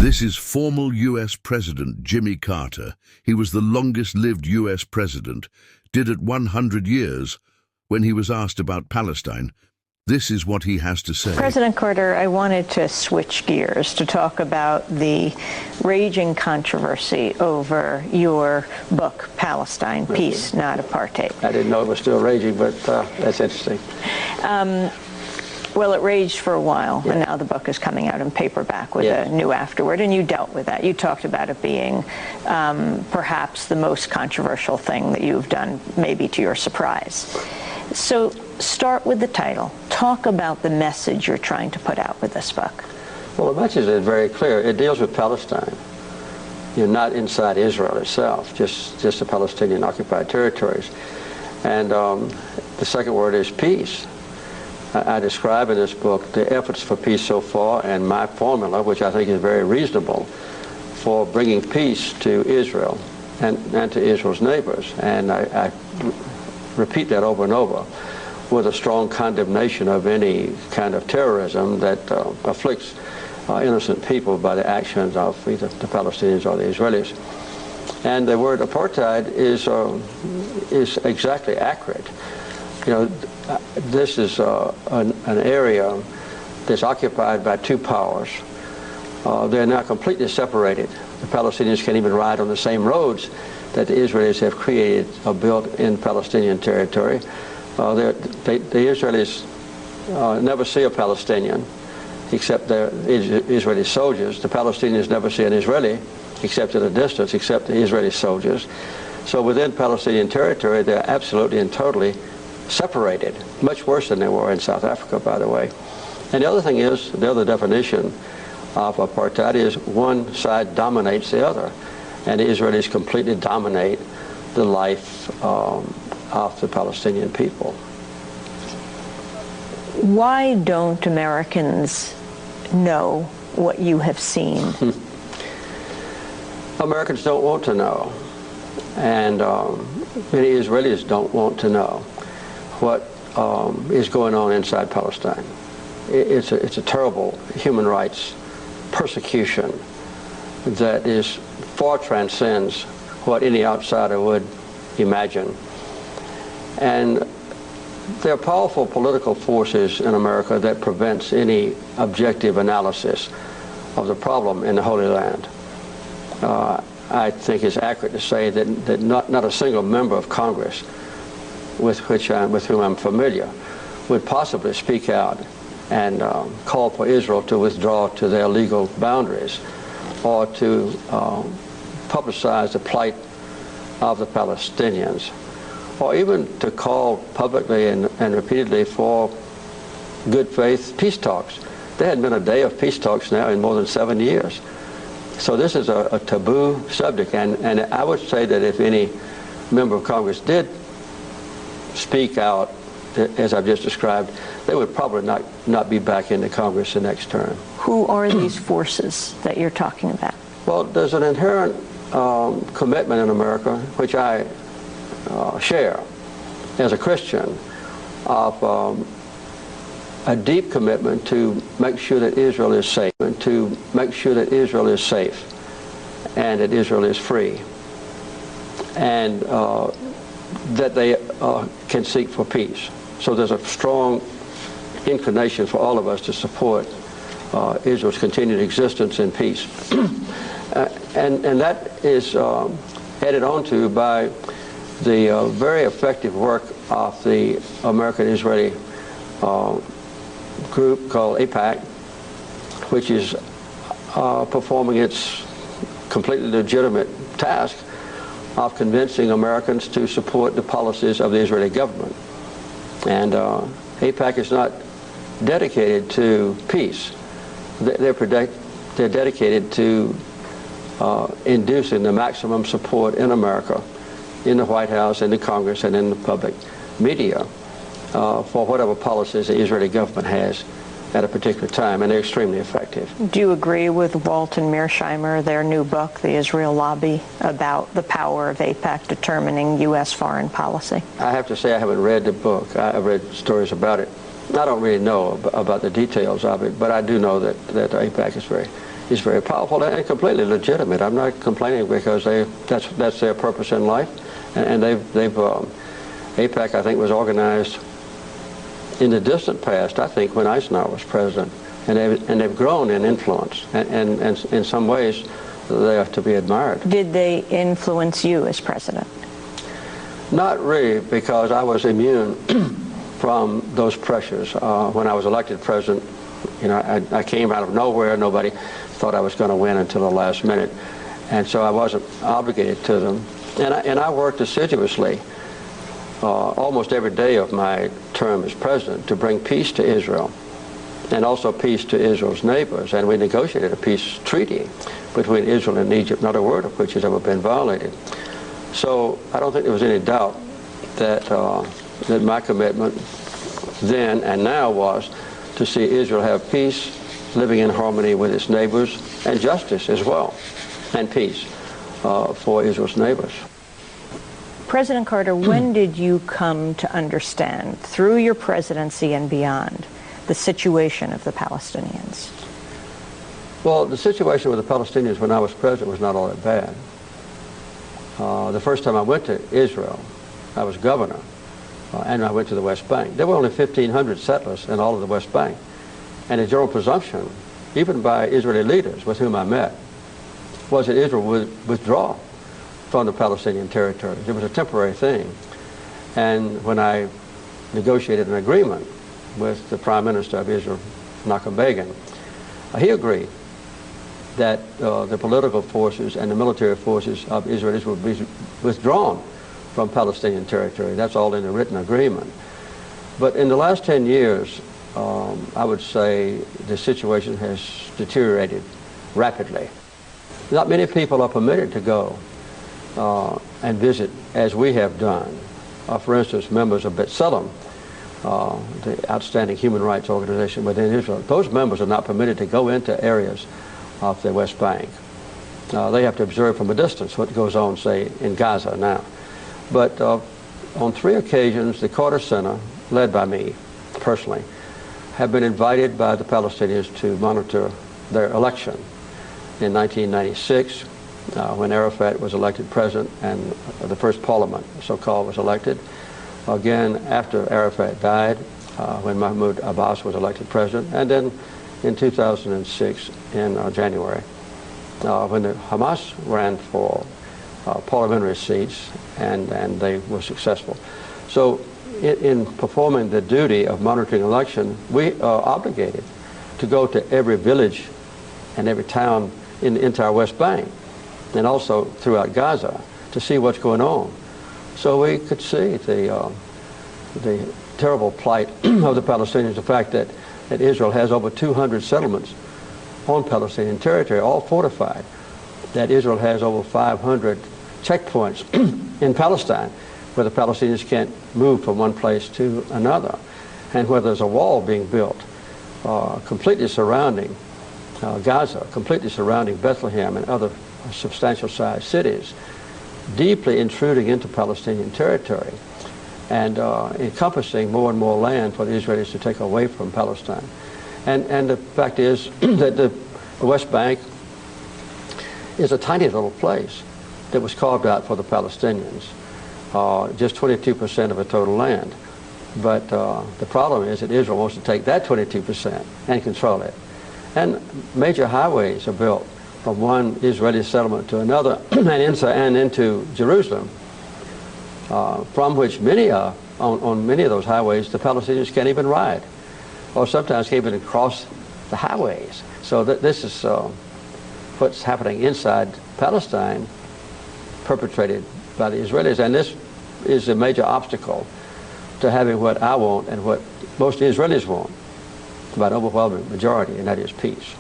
This is former U.S. President Jimmy Carter. He was the longest-lived U.S. president, did it 100 years. When he was asked about Palestine, this is what he has to say. President Carter, I wanted to switch gears to talk about the raging controversy over your book, Palestine Peace, Not Apartheid. I didn't know it was still raging, but that's interesting. Well, it raged for a while, and now the book is coming out in paperback with a new afterword, and you dealt with that. You talked about it being perhaps the most controversial thing that you've done, maybe to your surprise. So start with the title. Talk about the message you're trying to put out with this book. Well, the message is very clear. It deals with Palestine. You're not inside Israel itself, just the Palestinian occupied territories. And the second word is peace. I describe in this book the efforts for peace so far and my formula, which I think is very reasonable, for bringing peace to Israel and to Israel's neighbors. And I repeat that over and over with a strong condemnation of any kind of terrorism that afflicts innocent people by the actions of either the Palestinians or the Israelis. And the word apartheid is exactly accurate. You know, this is an area that's occupied by two powers. They're now completely separated. The Palestinians can't even ride on the same roads that the Israelis have created or built in Palestinian territory. The Israelis never see a Palestinian except the Israeli soldiers. The Palestinians never see an Israeli except at a distance, except the Israeli soldiers. So within Palestinian territory, they're absolutely and totally separated, much worse than they were in South Africa, by the way. And the other thing is, the other definition of apartheid is one side dominates the other, and the Israelis completely dominate the life of the Palestinian people. Why don't Americans know what you have seen? Americans don't want to know, and many Israelis don't want to know what is going on inside Palestine. It's a terrible human rights persecution that far transcends what any outsider would imagine. And there are powerful political forces in America that prevents any objective analysis of the problem in the Holy Land. I think it's accurate to say that not a single member of Congress with whom I'm familiar would possibly speak out and call for Israel to withdraw to their legal boundaries or to publicize the plight of the Palestinians, or even to call publicly and repeatedly for good faith peace talks. There hadn't been a day of peace talks now in more than 7 years. So this is a taboo subject, and I would say that if any member of Congress did speak out, as I've just described, they would probably not be back into Congress the next term. Who are these forces that you're talking about? Well, there's an inherent commitment in America, which I share as a Christian, of a deep commitment to make sure that Israel is safe, and to make sure that Israel is safe and that Israel is free, and that they can seek for peace. So there's a strong inclination for all of us to support Israel's continued existence in peace. And that is added onto by the very effective work of the American-Israeli group called AIPAC, which is performing its completely legitimate task of convincing Americans to support the policies of the Israeli government. And AIPAC is not dedicated to peace. They're dedicated to inducing the maximum support in America, in the White House, in the Congress, and in the public media for whatever policies the Israeli government has at a particular time, and they're extremely effective. Do you agree with Walt and Mearsheimer, their new book, The Israel Lobby, about the power of AIPAC determining U.S. foreign policy? I have to say I haven't read the book. I've read stories about it. I don't really know about the details of it, but I do know that AIPAC is very is very powerful and completely legitimate. I'm not complaining because that's their purpose in life, and AIPAC, I think, was organized in the distant past, I think, when Eisenhower was president, and they've grown in influence, and in some ways they are to be admired. Did they influence you as president? Not really, because I was immune from those pressures. When I was elected president, you know, I came out of nowhere. Nobody thought I was going to win until the last minute, and so I wasn't obligated to them. And I worked assiduously almost every day of my term as president to bring peace to Israel, and also peace to Israel's neighbors. And we negotiated a peace treaty between Israel and Egypt, not a word of which has ever been violated. So I don't think there was any doubt that that my commitment then and now was to see Israel have peace, living in harmony with its neighbors, and justice as well, and peace for Israel's neighbors. President Carter, when did you come to understand, through your presidency and beyond, the situation of the Palestinians? Well, the situation with the Palestinians when I was president was not all that bad. The first time I went to Israel, I was governor, and I went to the West Bank. There were only 1,500 settlers in all of the West Bank. And the general presumption, even by Israeli leaders with whom I met, was that Israel would withdraw from the Palestinian territories. It was a temporary thing. And when I negotiated an agreement with the Prime Minister of Israel, Menachem Begin, he agreed that the political forces and the military forces of Israelis would be withdrawn from Palestinian territory. That's all in the written agreement. But in the last 10 years, I would say the situation has deteriorated rapidly. Not many people are permitted to go and visit as we have done. For instance, members of B'Tselem, the outstanding human rights organization within Israel, those members are not permitted to go into areas of the West Bank. They have to observe from a distance what goes on, say, in Gaza now. But on 3 occasions, the Carter Center, led by me personally, have been invited by the Palestinians to monitor their election. In 1996, when Arafat was elected president and the first parliament, so-called, was elected. Again, after Arafat died, when Mahmoud Abbas was elected president, and then in 2006 in January, when the Hamas ran for parliamentary seats, and they were successful. So in performing the duty of monitoring election, we are obligated to go to every village and every town in the entire West Bank, and also throughout Gaza, to see what's going on. So we could see the terrible plight of the Palestinians, the fact that Israel has over 200 settlements on Palestinian territory, all fortified, that Israel has over 500 checkpoints in Palestine where the Palestinians can't move from one place to another, and where there's a wall being built completely surrounding Gaza, completely surrounding Bethlehem and other substantial sized cities, deeply intruding into Palestinian territory and encompassing more and more land for the Israelis to take away from Palestine. And the fact is that the West Bank is a tiny little place that was carved out for the Palestinians, just 22% of the total land. But the problem is that Israel wants to take that 22% and control it. And major highways are built from one Israeli settlement to another and into Jerusalem, from which many are, on many of those highways, the Palestinians can't even ride, or sometimes can't even cross the highways. So this is what's happening inside Palestine, perpetrated by the Israelis. And this is a major obstacle to having what I want and what most Israelis want, by an overwhelming majority, and that is peace.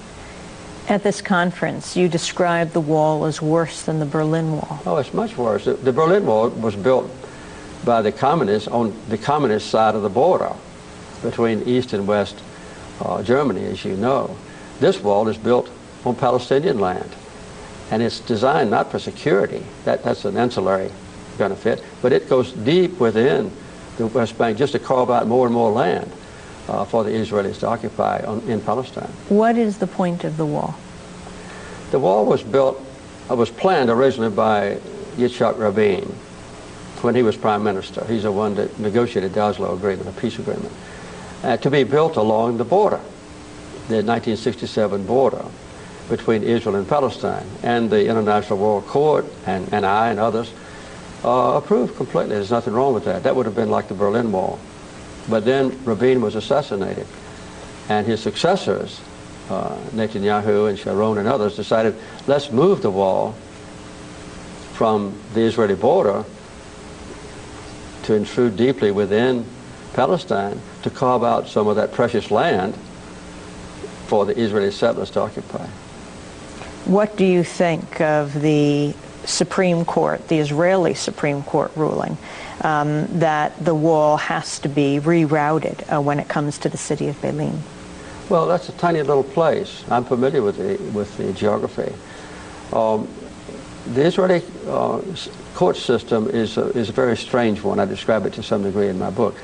At this conference, you described the wall as worse than the Berlin Wall. Oh, it's much worse. The Berlin Wall was built by the communists on the communist side of the border between East and West Germany, as you know. This wall is built on Palestinian land, and it's designed not for security. That's an ancillary benefit, but it goes deep within the West Bank just to carve out more and more land for the Israelis to occupy in Palestine. What is the point of the wall? The wall was built, was planned originally by Yitzhak Rabin when he was prime minister. He's the one that negotiated the Oslo Agreement, a peace agreement, to be built along the border, the 1967 border between Israel and Palestine. And the International World Court and I and others approved completely. There's nothing wrong with that. That would have been like the Berlin Wall. But then Rabin was assassinated, and his successors, Netanyahu and Sharon and others, decided, let's move the wall from the Israeli border to intrude deeply within Palestine to carve out some of that precious land for the Israeli settlers to occupy. What do you think of the Supreme Court, the Israeli Supreme Court ruling that the wall has to be rerouted when it comes to the city of Beilin? Well, that's a tiny little place. I'm familiar with the geography. The Israeli court system is a very strange one. I describe it to some degree in my book.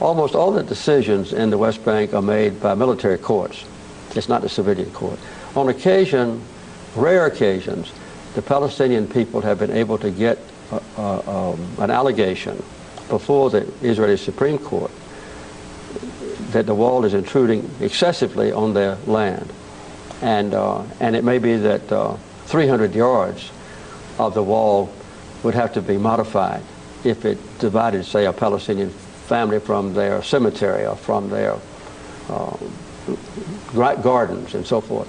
Almost all the decisions in the West Bank are made by military courts. It's not the civilian court. On occasion, rare occasions, the Palestinian people have been able to get an allegation before the Israeli Supreme Court that the wall is intruding excessively on their land. And it may be that 300 yards of the wall would have to be modified if it divided, say, a Palestinian family from their cemetery or from their gardens and so forth.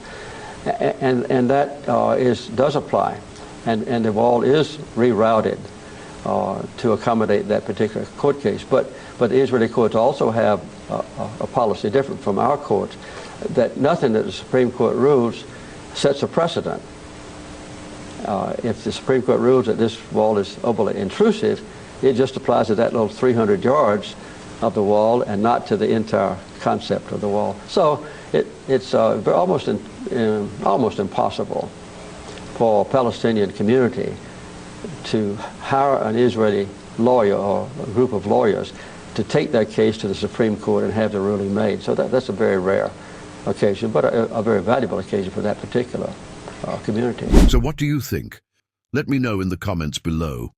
And that does apply. And the wall is rerouted to accommodate that particular court case. But the Israeli courts also have a policy different from our courts, that nothing that the Supreme Court rules sets a precedent. If the Supreme Court rules that this wall is overly intrusive, it just applies to that little 300 yards of the wall and not to the entire concept of the wall. So it's almost impossible for a Palestinian community to hire an Israeli lawyer or a group of lawyers to take that case to the Supreme Court and have the ruling made. So that's a very rare occasion, but a very valuable occasion for that particular community. So what do you think? Let me know in the comments below.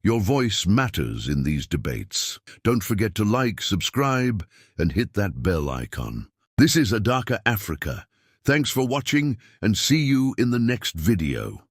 Your voice matters in these debates. Don't forget to like, subscribe, and hit that bell icon. This is Adaka Africa. Thanks for watching, and see you in the next video.